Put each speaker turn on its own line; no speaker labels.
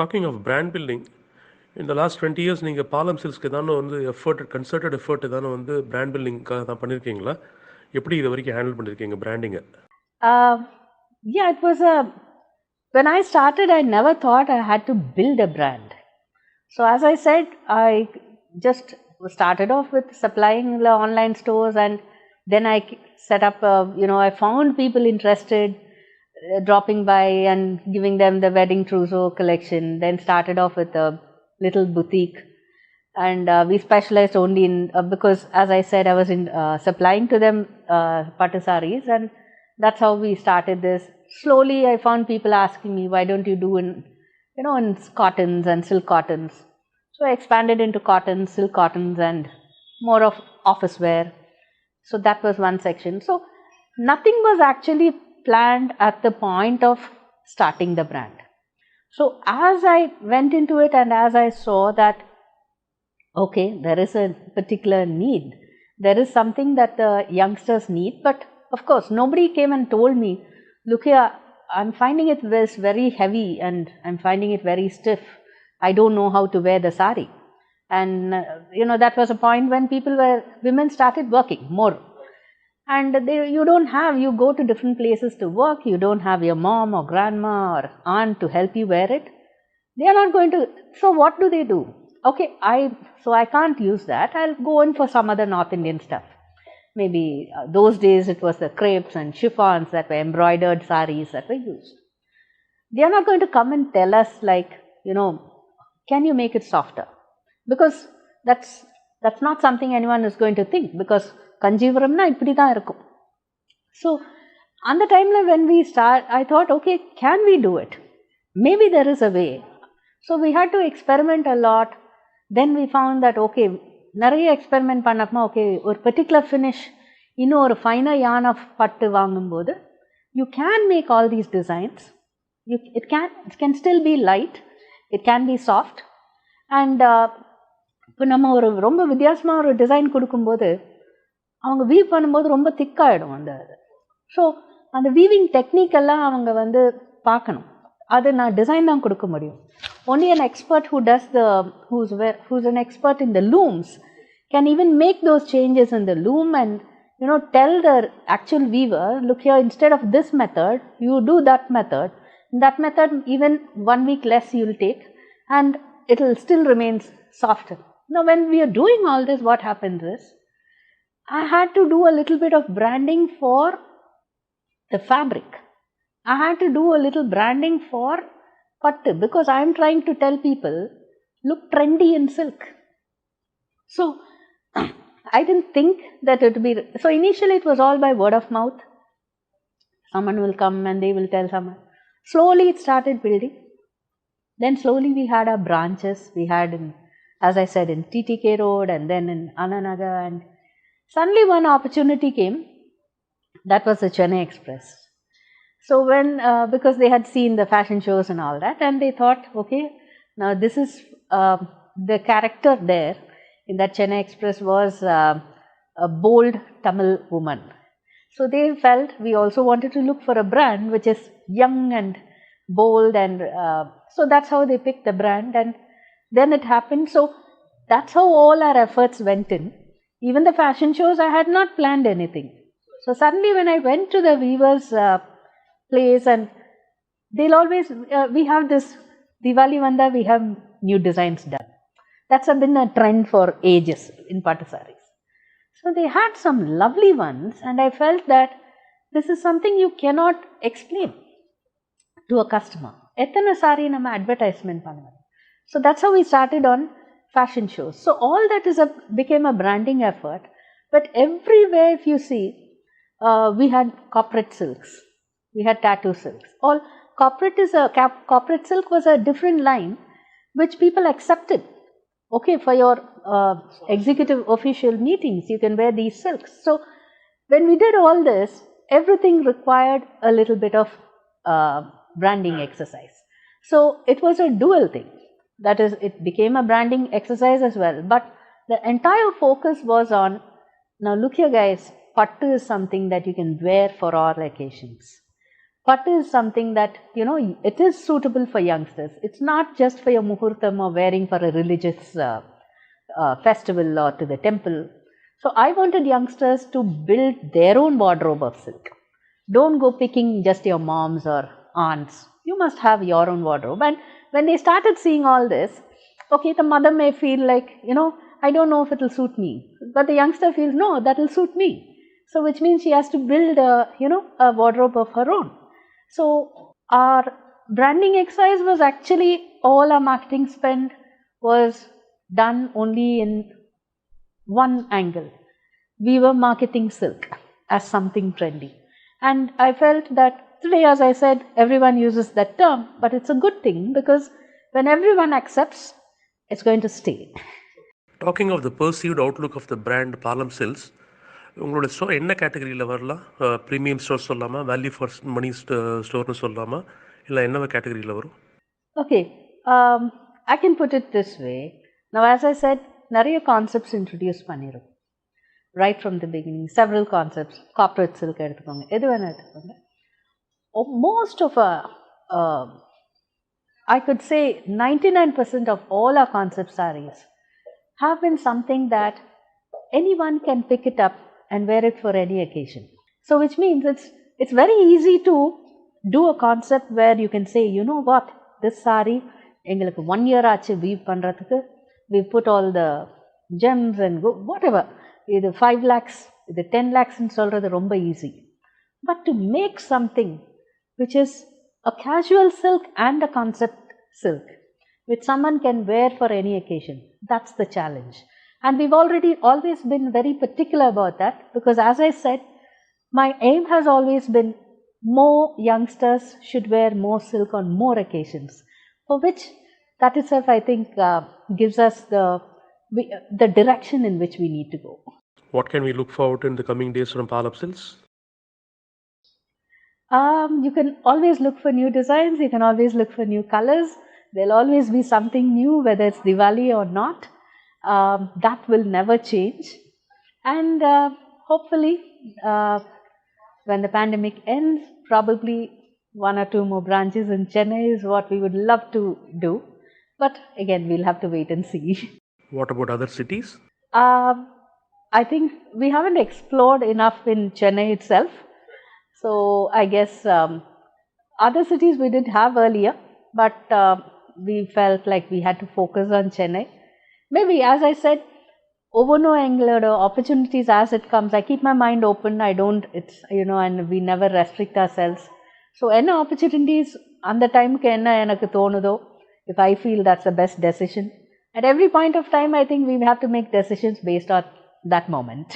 Talking of brand building, in the last 20 years, நீங்கள் பாலம் சில்ஸ்க்கு ஏதானு வந்து கன்சர்டட் எஃபர்ட் ஏதானு வந்து பிராண்ட் பில்டிங்காக தான் பண்ணியிருக்கீங்களா? எப்படி இது வரைக்கும் ஹேண்டில் பண்ணியிருக்கீங்க பிராண்டிங்கை?
Yeah, it was when I started, I never thought I had to build a brand. So as I said, I just started off with supplying the online stores, and then I set up, I found people interested, dropping by and giving them the wedding trousseau collection, then started off with a little boutique, and we specialized only in, because as I said, I was in supplying to them pattu sarees, and that's how we started this. Slowly I found people asking me, why don't you do in cottons and silk cottons? So I expanded into cottons, silk cottons, and more of office wear. So that was one section. So nothing was actually planned at the point of starting the brand. So as I went into it and as I saw that, okay, there is a particular need, there is something that the youngsters need, but of course nobody came and told me, look here, I'm finding it very heavy and I'm finding it very stiff. I don't know how to wear the sari. And that was a point when women started working more. And you go to different places to work, you don't have your mom or grandma or aunt to help you wear it. They are not going to, so what do? Okay, I can't use that, I'll go in for some other North Indian stuff. Maybe those days it was the crepes and chiffons that were embroidered saris that were used. They are not going to come and tell us like, can you make it softer? Because that's not something anyone is going to think, because kanjivaramna ipdi dhaan irukum. So on the time when we start, I thought, okay, can we do it? Maybe there is a way. So we had to experiment a lot. Then we found that, okay, நிறைய experiment பண்ணப்போ, okay, ஒரு particular finish, இன்னும் ஒரு finer yarn of பட்டு வாங்கும்போது, you can make all these designs. It can still be light, it can be soft. And இப்போ நம்ம ஒரு ரொம்ப வித்தியாசமாக ஒரு டிசைன் கொடுக்கும்போது அவங்க வீவ் பண்ணும்போது ரொம்ப திக்காகிடும் அந்த இது. ஸோ அந்த வீவிங் டெக்னிக்கெல்லாம் அவங்க வந்து பார்க்கணும். அது நான் டிசைன் தான் கொடுக்க முடியும். Only an expert who's an expert in the looms can even make those changes in the loom and tell the actual weaver, look here, instead of this method you do that method. That method, even 1 week less you will take, and it will still remain softer. Now when we are doing all this, what happens is I had to do a little bit of branding for the fabric. I had to do a little branding for pattu, because I am trying to tell people, look trendy in silk. So I didn't think that it would be, so initially it was all by word of mouth. Someone will come and they will tell someone. Slowly it started building. Then slowly we had our branches. We had, as I said, in TTK Road and then in Ananaga, and suddenly one opportunity came. That was the Chennai Express. So when, because they had seen the fashion shows and all that, and they thought, okay, now this is the character there in that Chennai Express was a bold Tamil woman. So they felt we also wanted to look for a brand which is young and bold, and so that's how they picked the brand, and then it happened. So that's how all our efforts went in. Even the fashion shows, I had not planned anything. So suddenly when I went to the weavers place, and they'll always, we have this Diwali Vanda, we have new designs done. That's been a trend for ages in pattu sarees. So they had some lovely ones, and I felt that this is something you cannot explain to a customer. Ethana sari nama advertisement pannalam. So that's how we started on fashion shows. So all that became a branding effort. But everywhere, if you see, we had corporate silks. We had tattoo silks. All corporate silk was a different line which people accepted. Okay, for your executive official meetings, you can wear these silks. So when we did all this, everything required a little bit of branding exercise. So it was a dual thing. That is, it became a branding exercise as well. But the entire focus was on, now look here guys, pattu is something that you can wear for all occasions. Pattu is something that, it is suitable for youngsters. It's not just for your muhurtam or wearing for a religious festival or to the temple. So I wanted youngsters to build their own wardrobe of silk. Don't go picking just your moms or aunts. You must have your own wardrobe. And when they started seeing all this, okay, the mother may feel like, I don't know if it will suit me. But the youngster feels, no, that will suit me. So which means she has to build a wardrobe of her own. So our branding exercise was actually, all our marketing spend was done only in one angle. We were marketing silk as something trendy. And I felt that today, as I said, everyone uses that term, but it's a good thing because when everyone accepts, it's going to stay.
Talking of the perceived outlook of the brand Palam Silks, உங்களோட store என்ன கேட்டகரியில் வரலாம்? Premium store சொல்லாமா, value for money ஸ்டோர்னு சொல்லாமா, இல்லை என்ன கேட்டகரியில் வரும்?
Okay, I can put it this way. Now, as I said, நிறைய கான்செப்ட்ஸ் இன்ட்ரடியூஸ் பண்ணிடும். Right from the beginning, several concepts. Corporate silk எடுத்துக்கோங்க, எது வேணா எடுத்துக்கோங்க. Most of I could say 99% of all our concept sarees have been something that anyone can pick it up and wear it for any occasion. So which means it's very easy to do a concept where you can say, you know what, this saree எங்களுக்கு 1 year ஆச்சு weave பண்றதுக்கு, we put all the gems and whatever. இது 5 lakhs, இது 10 lakhs ன்னு சொல்றது ரொம்ப easy. But to make something which is a casual silk and a concept silk, which someone can wear for any occasion, that's the challenge. And we've always been very particular about that because, as I said, my aim has always been more youngsters should wear more silk on more occasions, for which that itself I think gives us the direction in which we need to go.
What can we look forward to in the coming days from Palam Silks?
You can always look for new designs, you can always look for new colors. There'll always be something new, whether it's Diwali or not. That will never change. And hopefully, when the pandemic ends, probably 1 or 2 more branches in Chennai is what we would love to do. But again, we'll have to wait and see.
What about other cities?
I think we haven't explored enough in Chennai itself. So I guess other cities we did have earlier, but we felt like we had to focus on Chennai. Maybe, as I said, overno engloda opportunities as it comes. I keep my mind open. I don't, and we never restrict ourselves. So any opportunities and the time ke enna enakku thonudho, if I feel that's the best decision. At every point of time, I think we have to make decisions based on that moment.